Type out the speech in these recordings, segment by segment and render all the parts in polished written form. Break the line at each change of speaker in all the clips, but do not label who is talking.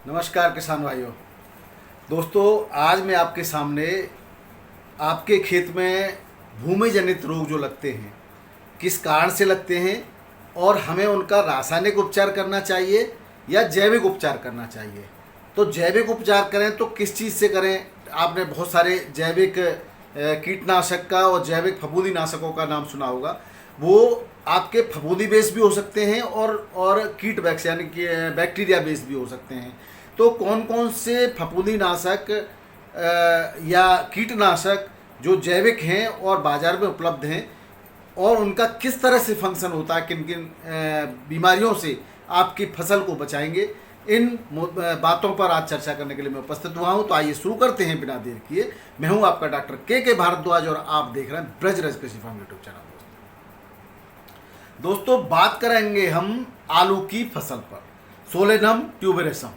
नमस्कार किसान भाइयों। दोस्तों, आज मैं आपके सामने आपके खेत में भूमि जनित रोग जो लगते हैं, किस कारण से लगते हैं और हमें उनका रासायनिक उपचार करना चाहिए या जैविक उपचार करना चाहिए। तो जैविक उपचार करें तो किस चीज़ से करें। आपने बहुत सारे जैविक कीटनाशक का और जैविक फफूंदी नाशकों का नाम सुना होगा। वो आपके फफूंदी बेस भी हो सकते हैं और कीट बैक्स यानी कि बैक्टीरिया बेस भी हो सकते हैं। तो कौन कौन से फफूंदी नाशक या कीटनाशक जो जैविक हैं और बाज़ार में उपलब्ध हैं और उनका किस तरह से फंक्शन होता है, किन किन बीमारियों से आपकी फसल को बचाएंगे, इन बातों पर आज चर्चा करने के लिए मैं उपस्थित हुआ हूं। तो आइए शुरू करते हैं बिना देर किए। मैं हूं आपका डॉक्टर के भारद्वाज और आप देख रहे हैं ब्रजरज कृषि फार्म यूट्यूब चैनल। दोस्तों, बात करेंगे हम आलू की फसल पर। सोलेनम ट्यूबेरसम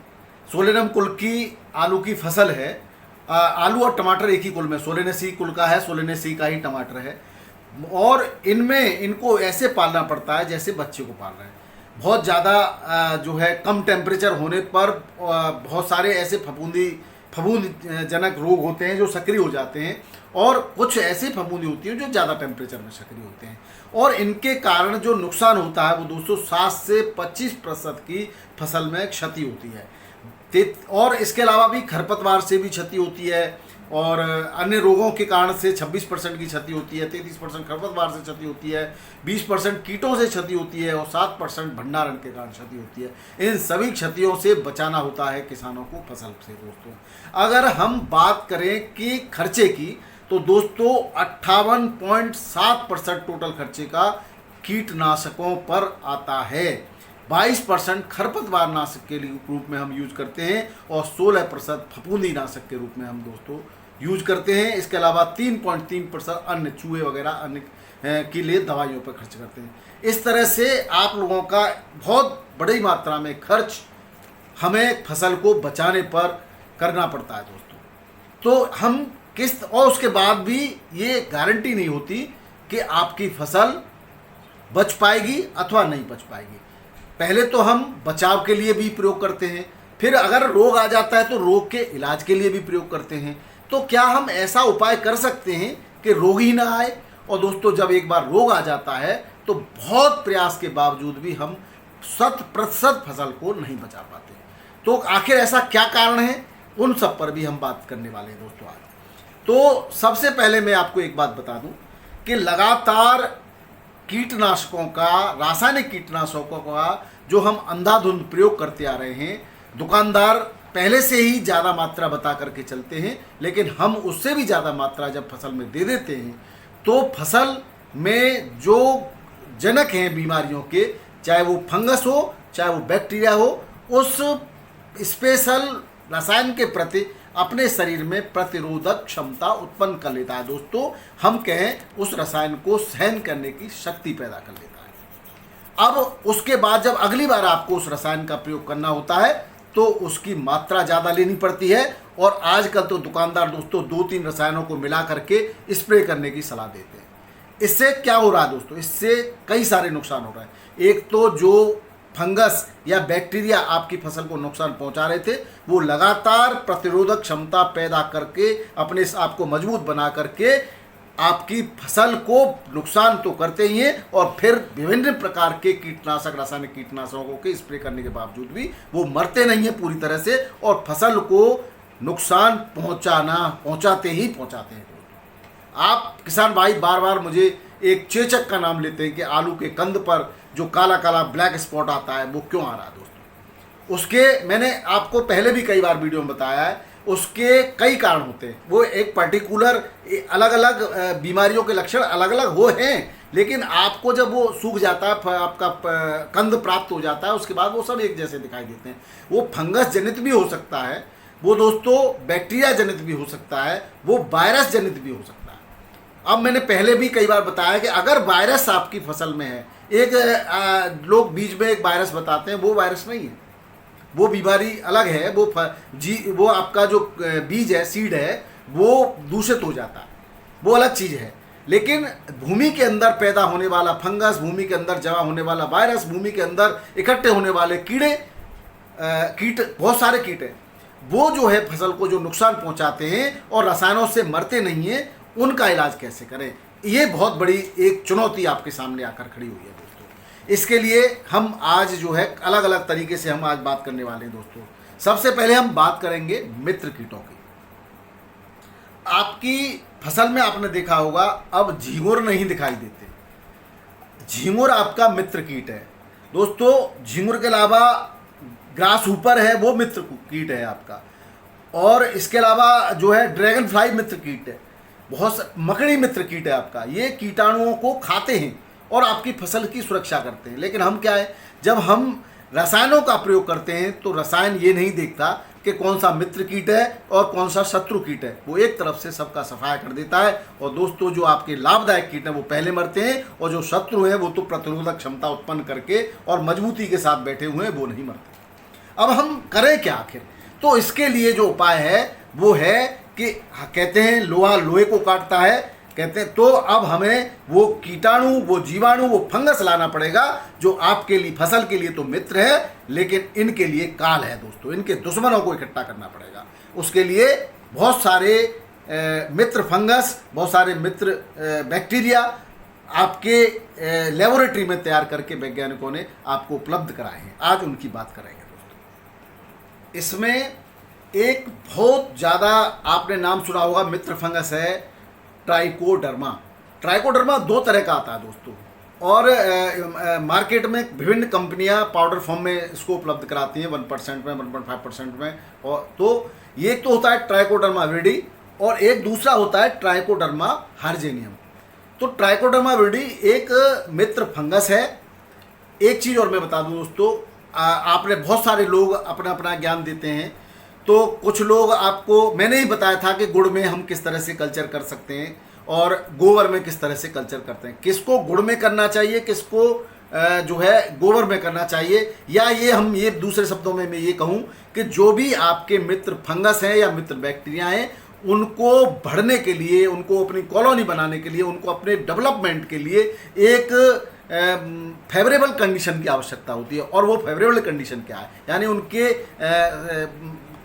सोलेनम कुल की आलू की फसल है। आलू और टमाटर एक ही कुल में सोलेनेसी कुल का है, सोलेनेसी का ही टमाटर है। और इनमें इनको ऐसे पालना पड़ता है जैसे बच्चे को पाल रहे हैं। बहुत ज़्यादा जो है कम टेम्परेचर होने पर बहुत सारे ऐसे फफूंद जनक रोग होते हैं जो सक्रिय हो जाते हैं, और कुछ ऐसी फफूंदी होती हैं जो ज़्यादा टेम्परेचर में सक्रिय होते हैं। और इनके कारण जो नुकसान होता है वो 207 से 25% की फसल में क्षति होती है। और इसके अलावा भी खरपतवार से भी क्षति होती है, और अन्य रोगों के कारण से 26% की क्षति होती है, 33% खरपतवार से क्षति होती है, 20% कीटों से क्षति होती है और 7% भंडारण के कारण क्षति होती है। इन सभी क्षतियों से बचाना होता है किसानों को फसल से। दोस्तों, अगर हम बात करें कि खर्चे की, तो दोस्तों 58.7% टोटल खर्चे का कीटनाशकों पर आता है। 22% खरपतवार नाशक के रूप में हम यूज करते हैं और 16% फफूंदी नाशक के रूप में हम दोस्तों यूज करते हैं। इसके अलावा 3.3% अन्य चूहे वगैरह अन्य के लिए दवाइयों पर खर्च करते हैं। इस तरह से आप लोगों का बहुत बड़ी मात्रा में खर्च हमें फसल को बचाने पर करना पड़ता है दोस्तों। तो हम और उसके बाद भी ये गारंटी नहीं होती कि आपकी फसल बच पाएगी अथवा नहीं बच पाएगी। पहले तो हम बचाव के लिए भी प्रयोग करते हैं, फिर अगर रोग आ जाता है तो रोग के इलाज के लिए भी प्रयोग करते हैं। तो क्या हम ऐसा उपाय कर सकते हैं कि रोग ही ना आए। और दोस्तों, जब एक बार रोग आ जाता है तो बहुत प्रयास के बावजूद भी हम 100% फसल को नहीं बचा पाते। तो आखिर ऐसा क्या कारण है, उन सब पर भी हम बात करने वाले हैं दोस्तों आज। तो सबसे पहले मैं आपको एक बात बता दूं कि लगातार कीटनाशकों का, रासायनिक कीटनाशकों का जो हम अंधाधुंध प्रयोग करते आ रहे हैं, दुकानदार पहले से ही ज़्यादा मात्रा बता करके चलते हैं, लेकिन हम उससे भी ज़्यादा मात्रा जब फसल में दे देते हैं तो फसल में जो जनक हैं बीमारियों के, चाहे वो फंगस हो चाहे वो बैक्टीरिया हो, उस स्पेशल रसायन के प्रति अपने शरीर में प्रतिरोधक क्षमता उत्पन्न कर लेता है। दोस्तों, हम कहें उस रसायन को सहन करने की शक्ति पैदा कर लेता है। अब उसके बाद जब अगली बार आपको उस रसायन का प्रयोग करना होता है तो उसकी मात्रा ज़्यादा लेनी पड़ती है। और आजकल तो दुकानदार दोस्तों 2-3 रसायनों को मिला करके स्प्रे करने की सलाह देते हैं। इससे क्या हो रहा है दोस्तों, इससे कई सारे नुकसान हो रहे हैं। एक तो जो फंगस या बैक्टीरिया आपकी फसल को नुकसान पहुंचा रहे थे, वो लगातार प्रतिरोधक क्षमता पैदा करके अपने आप को मजबूत बना करके आपकी फसल को नुकसान तो करते ही हैं, और फिर विभिन्न प्रकार के कीटनाशक, रासायनिक कीटनाशकों के स्प्रे करने के बावजूद भी वो मरते नहीं हैं पूरी तरह से, और फसल को नुकसान पहुंचाते हैं। आप किसान भाई बार बार मुझे एक चेचक का नाम लेते हैं कि आलू के कंद पर जो काला काला ब्लैक स्पॉट आता है वो क्यों आ रहा है दोस्तों। उसके मैंने आपको पहले भी कई बार वीडियो में बताया है, उसके कई कारण होते हैं। वो एक पर्टिकुलर अलग अलग बीमारियों के लक्षण अलग अलग हो हैं, लेकिन आपको जब वो सूख जाता है, आपका कंद प्राप्त हो जाता है, उसके बाद वो सब एक जैसे दिखाई देते हैं। वो फंगस जनित भी हो सकता है, वो दोस्तों बैक्टीरिया जनित भी हो सकता है, वो वायरस जनित भी हो सकता है। अब मैंने पहले भी कई बार बताया कि अगर वायरस आपकी फसल में है, लोग बीज में एक वायरस बताते हैं, वो वायरस नहीं है, वो बीमारी अलग है। वो आपका जो बीज है, सीड है, वो दूषित हो जाता है, वो अलग चीज़ है। लेकिन भूमि के अंदर पैदा होने वाला फंगस, भूमि के अंदर जमा होने वाला वायरस, भूमि के अंदर इकट्ठे होने वाले कीड़े, कीट, बहुत सारे कीट हैं वो जो है फसल को जो नुकसान पहुंचाते हैं और रसायनों से मरते नहीं हैं, उनका इलाज कैसे करें, ये बहुत बड़ी एक चुनौती आपके सामने आकर खड़ी हुई है दोस्तों। इसके लिए हम आज जो है अलग अलग तरीके से हम आज बात करने वाले हैं दोस्तों। सबसे पहले हम बात करेंगे मित्र कीटों की। आपकी फसल में आपने देखा होगा अब झींगुर नहीं दिखाई देते। झींगुर आपका मित्र कीट है दोस्तों। झींगुर के अलावा ग्रास ऊपर है, वो मित्र कीट है आपका। और इसके अलावा जो है ड्रैगन फ्लाई मित्र कीट है, बहुत मकड़ी मित्र कीट है आपका। ये कीटाणुओं को खाते हैं और आपकी फसल की सुरक्षा करते हैं। लेकिन हम क्या है, जब हम रसायनों का प्रयोग करते हैं तो रसायन ये नहीं देखता कि कौन सा मित्र कीट है और कौन सा शत्रु कीट है, वो एक तरफ से सबका सफाया कर देता है। और दोस्तों जो आपके लाभदायक कीट हैं वो पहले मरते हैं, और जो शत्रु हैं वो तो प्रतिरोधक क्षमता उत्पन्न करके और मजबूती के साथ बैठे हुए हैं, वो नहीं मरते। अब हम करें क्या आखिर? तो इसके लिए जो उपाय है वो है कि कहते हैं लोहा लोहे को काटता है, कहते हैं। तो अब हमें वो कीटाणु, वो जीवाणु, वो फंगस लाना पड़ेगा जो आपके लिए, फसल के लिए तो मित्र है लेकिन इनके लिए काल है दोस्तों। इनके दुश्मनों को इकट्ठा करना पड़ेगा। उसके लिए बहुत सारे मित्र फंगस, बहुत सारे मित्र बैक्टीरिया आपके लेबोरेटरी में तैयार करके वैज्ञानिकों ने आपको उपलब्ध कराए हैं। आज उनकी बात करेंगे दोस्तों। इसमें एक बहुत ज़्यादा आपने नाम सुना होगा मित्र फंगस है ट्राइकोडर्मा। ट्राइकोडर्मा दो तरह का आता है दोस्तों, और मार्केट में विभिन्न कंपनियां पाउडर फॉर्म में इसको उपलब्ध कराती हैं 1% में, 1.5% में। और तो ये तो होता है ट्राइकोडर्मा विरिडी, और एक दूसरा होता है ट्राइकोडर्मा हार्जेनियम। तो ट्राइकोडर्मा विरिडी एक मित्र फंगस है। एक चीज़ और मैं बता दूं दोस्तों, आपने बहुत सारे लोग अपना अपना ज्ञान देते हैं। तो कुछ लोग आपको, मैंने ही बताया था कि गुड़ में हम किस तरह से कल्चर कर सकते हैं और गोबर में किस तरह से कल्चर करते हैं। किसको गुड़ में करना चाहिए, किसको जो है गोबर में करना चाहिए, या ये दूसरे शब्दों में मैं ये कहूँ कि जो भी आपके मित्र फंगस हैं या मित्र बैक्टीरिया हैं, उनको बढ़ने के लिए, उनको अपनी कॉलोनी बनाने के लिए, उनको अपने डेवलपमेंट के लिए एक फेवरेबल कंडीशन की आवश्यकता होती है। और वो फेवरेबल कंडीशन क्या है, यानी उनके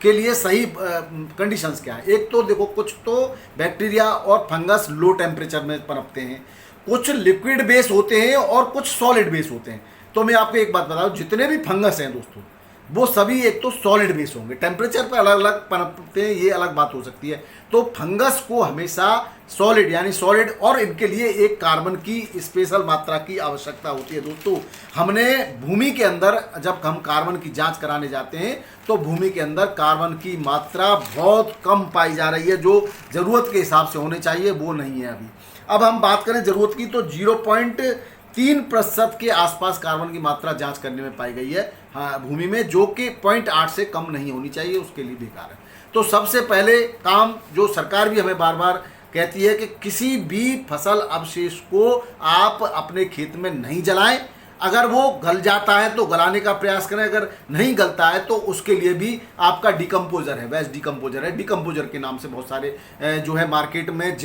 के लिए सही कंडीशंस क्या है। एक तो देखो, कुछ तो बैक्टीरिया और फंगस लो टेम्परेचर में पनपते हैं, कुछ लिक्विड बेस होते हैं और कुछ सॉलिड बेस होते हैं। तो मैं आपको एक बात बताऊं, जितने भी फंगस हैं दोस्तों वो सभी एक तो सॉलिड बेस होंगे। टेम्परेचर पर अलग अलग पनपते हैं, ये अलग बात हो सकती है। तो फंगस को हमेशा सॉलिड, यानी सॉलिड, और इनके लिए एक कार्बन की स्पेशल मात्रा की आवश्यकता होती है दोस्तों। हमने भूमि के अंदर जब हम कार्बन की जांच कराने जाते हैं तो भूमि के अंदर कार्बन की मात्रा बहुत कम पाई जा रही है। जो ज़रूरत के हिसाब से होने चाहिए वो नहीं है अभी। अब हम बात करें ज़रूरत की, तो 0.3% के आसपास कार्बन की मात्रा जांच करने में पाई गई है भूमि में, जो कि 0.8 से कम नहीं होनी चाहिए, उसके लिए बेकार है। तो सबसे पहले काम जो सरकार भी हमें बार बार कहती है कि किसी भी फसल अवशेष को आप अपने खेत में नहीं जलाएं। अगर वो गल जाता है तो गलाने का प्रयास करें, अगर नहीं गलता है तो उसके लिए भी आपका डिकम्पोजर है, वेस्ट डिकम्पोजर है। डिकम्पोजर के नाम से बहुत सारे जो है मार्केट में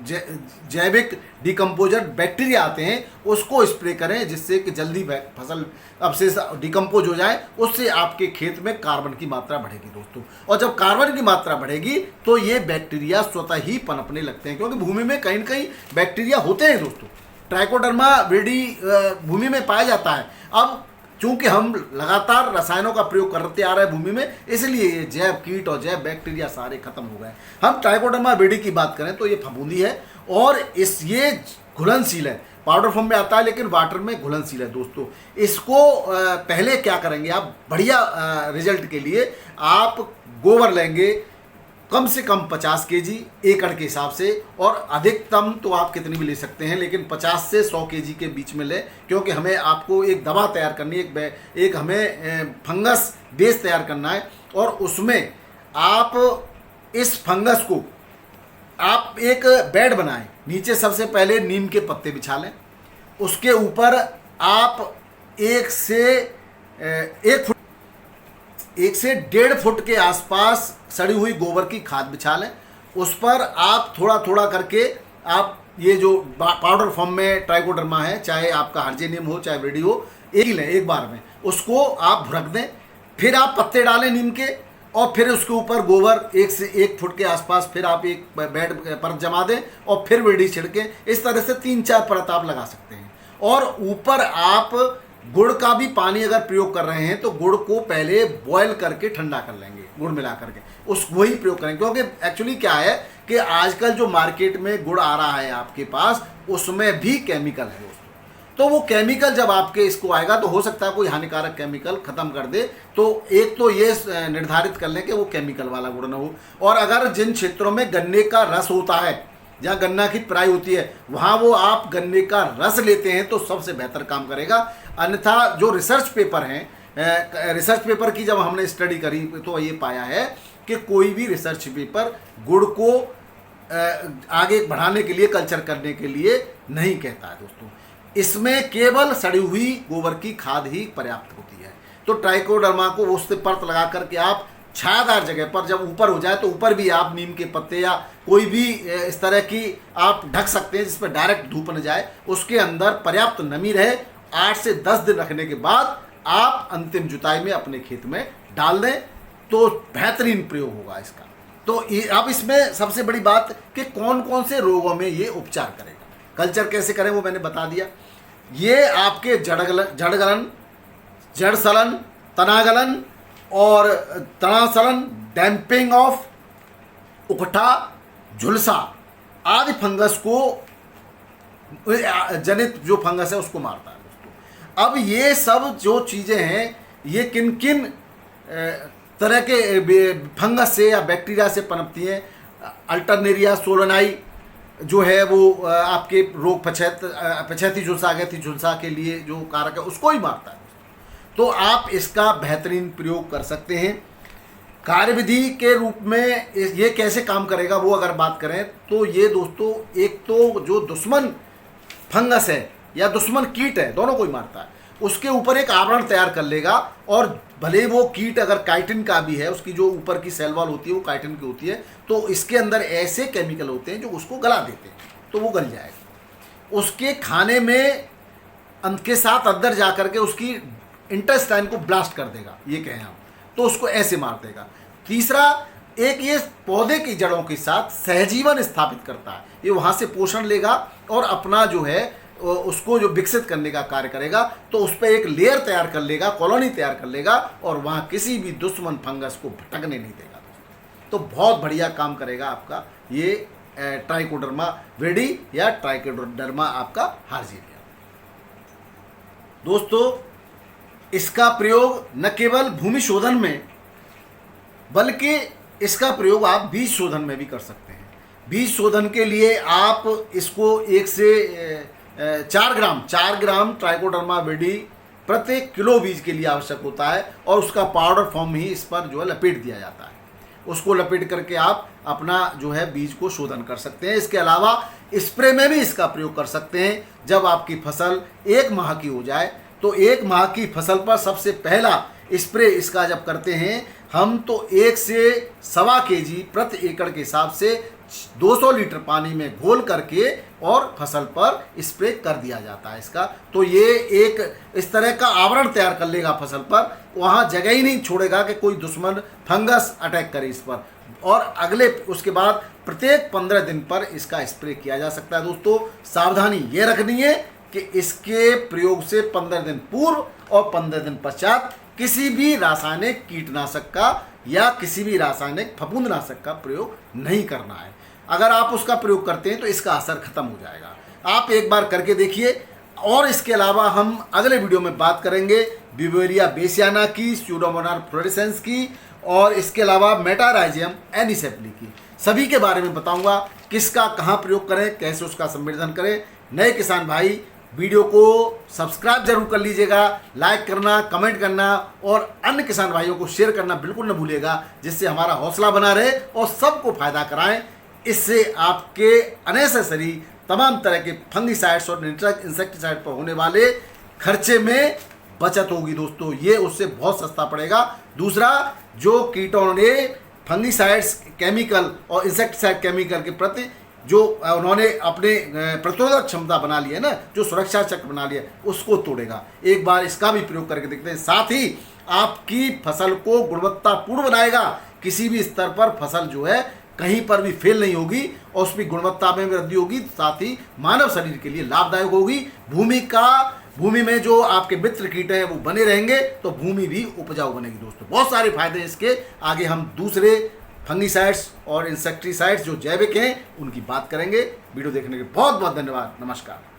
जैविक डिकम्पोजर बैक्टीरिया आते हैं, उसको स्प्रे करें जिससे कि जल्दी फसल अवशेष डिकम्पोज हो जाए। उससे आपके खेत में कार्बन की मात्रा बढ़ेगी दोस्तों। और जब कार्बन की मात्रा बढ़ेगी तो ये बैक्टीरिया स्वतः ही पनपने लगते हैं, क्योंकि भूमि में कहीं न कहीं बैक्टीरिया होते हैं दोस्तों। ट्राइकोडर्मा विरिडी भूमि में पाया जाता है। अब चूंकि हम लगातार रसायनों का प्रयोग करते आ रहे हैं भूमि में, इसलिए ये जैव कीट और जैव बैक्टीरिया सारे खत्म हो गए। हम ट्राइकोडर्मा विरिडी की बात करें तो ये फफूंदी है और ये घुलनशील है। पाउडर फॉर्म में आता है लेकिन वाटर में घुलनशील है दोस्तों। इसको पहले क्या करेंगे आप, बढ़िया रिजल्ट के लिए आप गोबर लेंगे कम से कम 50 केजी एकड़ के हिसाब से, और अधिकतम तो आप कितनी भी ले सकते हैं, लेकिन 50 से 100 केजी के बीच में लें, क्योंकि हमें आपको एक दवा तैयार करनी है, एक हमें फंगस बेस तैयार करना है। और उसमें आप इस फंगस को आप एक बेड बनाएं। नीचे सबसे पहले नीम के पत्ते बिछा लें, उसके ऊपर आप 1 से 1.5 फुट के आसपास सड़ी हुई गोबर की खाद बिछा लें। उस पर आप थोड़ा थोड़ा करके आप ये जो पाउडर फॉर्म में ट्राइकोडर्मा है, चाहे आपका हार्जेनियम हो चाहे विरिडी हो, एक ही लें एक बार में, उसको आप भुरक दें। फिर आप पत्ते डालें नीम के, और फिर उसके ऊपर गोबर 1 से 1 फुट के आसपास फिर आप एक बेड परत जमा दें, और फिर वेडी छिड़के। इस तरह से 3-4 परत आप लगा सकते हैं। और ऊपर आप गुड़ का भी पानी अगर प्रयोग कर रहे हैं तो गुड़ को पहले बॉयल करके ठंडा कर लेंगे, गुड़ मिला करके उस वही प्रयोग करेंगे। क्योंकि एक्चुअली क्या है कि आजकल जो मार्केट में गुड़ आ रहा है आपके पास, उसमें भी केमिकल है दोस्तों। तो वो केमिकल जब आपके इसको आएगा तो हो सकता है कोई हानिकारक केमिकल खत्म कर दे। तो एक तो ये निर्धारित कर लें कि वो केमिकल वाला गुड़ ना हो। और अगर जिन क्षेत्रों में गन्ने का रस होता है, जहाँ गन्ना की पेराई होती है, वहाँ वो आप गन्ने का रस लेते हैं तो सबसे बेहतर काम करेगा। अन्यथा जो रिसर्च पेपर हैं, रिसर्च पेपर की जब हमने स्टडी करी तो ये पाया है कि कोई भी रिसर्च पेपर गुड़ को आगे बढ़ाने के लिए, कल्चर करने के लिए नहीं कहता है दोस्तों। इसमें केवल सड़ी हुई गोबर की खाद ही पर्याप्त होती है। तो ट्राइकोडर्मा को उस पर परत लगा करके आप छायादार जगह पर, जब ऊपर हो जाए तो ऊपर भी आप नीम के पत्ते या कोई भी इस तरह की आप ढक सकते हैं जिस पर डायरेक्ट धूप न जाए, उसके अंदर पर्याप्त नमी रहे। 8 से 10 दिन रखने के बाद आप अंतिम जुताई में अपने खेत में डाल दें तो बेहतरीन प्रयोग होगा इसका। तो अब इसमें सबसे बड़ी बात कि कौन कौन से रोगों में ये उपचार करेगा, कल्चर कैसे करें वो मैंने बता दिया। ये आपके जड़गलन, जड़ सलन, तनागलन और तनासलन, डैम्पिंग ऑफ, उकठा, झुलसा आदि फंगस को जनित जो फंगस है उसको मारता है दोस्तों। अब ये सब जो चीज़ें हैं ये किन किन तरह के फंगस से या बैक्टीरिया से पनपती हैं। अल्टरनेरिया सोलनाई जो है वो आपके रोग पछैती झुलसा, अगैती झुलसा के लिए जो कारक है उसको ही मारता है। तो आप इसका बेहतरीन प्रयोग कर सकते हैं। कार्यविधि के रूप में ये कैसे काम करेगा वो अगर बात करें तो ये दोस्तों, एक तो जो दुश्मन फंगस है या दुश्मन कीट है, दोनों को ही मारता है, उसके ऊपर एक आवरण तैयार कर लेगा। और भले वो कीट अगर काइटिन का भी है, उसकी जो ऊपर की सेल वॉल होती है वो काइटिन की होती है, तो इसके अंदर ऐसे केमिकल होते हैं जो उसको गला देते हैं, तो वो गल जाएगा। उसके खाने में के साथ अंदर जा करके उसकी इंटेस्टाइन को ब्लास्ट कर देगा, ये कहें हम, तो उसको ऐसे मार देगा। तीसरा, एक ये पौधे की जड़ों के साथ सहजीवन स्थापित करता है, ये वहाँ से पोषण लेगा और अपना जो है उसको जो विकसित करने का कार्य करेगा। तो उस पर एक लेयर तैयार कर लेगा, कॉलोनी तैयार कर लेगा, और वहाँ किसी भी दुश्मन फंगस को भटकने नहीं देगा। तो बहुत बढ़िया काम करेगा आपका ये ट्राइकोडर्मा विरिडी या ट्राइकोडर्मा आपका हार्जिनिया। दोस्तों, इसका प्रयोग न केवल भूमि शोधन में बल्कि इसका प्रयोग आप बीज शोधन में भी कर सकते हैं। बीज शोधन के लिए आप इसको 1 से 4 ग्राम ट्राइकोडर्मा विरिडी प्रत्येक किलो बीज के लिए आवश्यक होता है, और उसका पाउडर फॉर्म ही इस पर जो है लपेट दिया जाता है। उसको लपेट करके आप अपना जो है बीज को शोधन कर सकते हैं। इसके अलावा स्प्रे में भी इसका प्रयोग कर सकते हैं। जब आपकी फसल 1 माह की हो जाए तो 1 माह की फसल पर सबसे पहला स्प्रे इसका जब करते हैं हम, तो 1 से 1.25 kg प्रति एकड़ के हिसाब से 200 लीटर पानी में घोल करके और फसल पर स्प्रे कर दिया जाता है इसका। तो ये एक इस तरह का आवरण तैयार कर लेगा फसल पर, वहाँ जगह ही नहीं छोड़ेगा कि कोई दुश्मन फंगस अटैक करे इस पर। और अगले उसके बाद प्रत्येक 15 दिन पर इसका स्प्रे किया जा सकता है। दोस्तों, सावधानी ये रखनी है कि इसके प्रयोग से 15 दिन पूर्व और 15 दिन पश्चात किसी भी रासायनिक कीटनाशक का या किसी भी रासायनिक फफूंदनाशक का प्रयोग नहीं करना है। अगर आप उसका प्रयोग करते हैं तो इसका असर खत्म हो जाएगा। आप एक बार करके देखिए। और इसके अलावा हम अगले वीडियो में बात करेंगे ब्यूवेरिया बेसियाना की, स्यूडोमोनास फ्लोरेसेंस की, और इसके अलावा मेटाराइजियम एनिसेप्ली की। सभी के बारे में बताऊंगा, किसका कहाँ प्रयोग करें, कैसे उसका संवर्धन करें। नए किसान भाई वीडियो को सब्सक्राइब जरूर कर लीजिएगा, लाइक करना, कमेंट करना और अन्य किसान भाइयों को शेयर करना बिल्कुल न भूलिएगा, जिससे हमारा हौसला बना रहे और सबको फायदा कराएं। इससे आपके अनेसेसरी तमाम तरह के फंगिसाइड्स और इंसेक्टिसाइड पर होने वाले खर्चे में बचत होगी दोस्तों, ये उससे बहुत सस्ता पड़ेगा। दूसरा, जो कीटों ने फंगिसाइड्स केमिकल और इंसेक्टिसाइड केमिकल के प्रति जो उन्होंने अपने प्रतिरोधक क्षमता बना ली है ना, जो सुरक्षा चक्र बना लिया, उसको तोड़ेगा। एक बार इसका भी प्रयोग करके देखते हैं। साथ ही आपकी फसल को गुणवत्तापूर्ण बनाएगा। किसी भी स्तर पर फसल जो है कहीं पर भी फेल नहीं होगी और उसकी गुणवत्ता में वृद्धि होगी, साथ ही मानव शरीर के लिए लाभदायक होगी। भूमि में जो आपके मित्र कीट हैं वो बने रहेंगे तो भूमि भी उपजाऊ बनेगी। दोस्तों बहुत सारे फायदे इसके, आगे हम दूसरे फंगीसाइड्स और इंसेक्टिसाइड्स जो जैविक हैं उनकी बात करेंगे। वीडियो देखने के बहुत बहुत धन्यवाद। नमस्कार।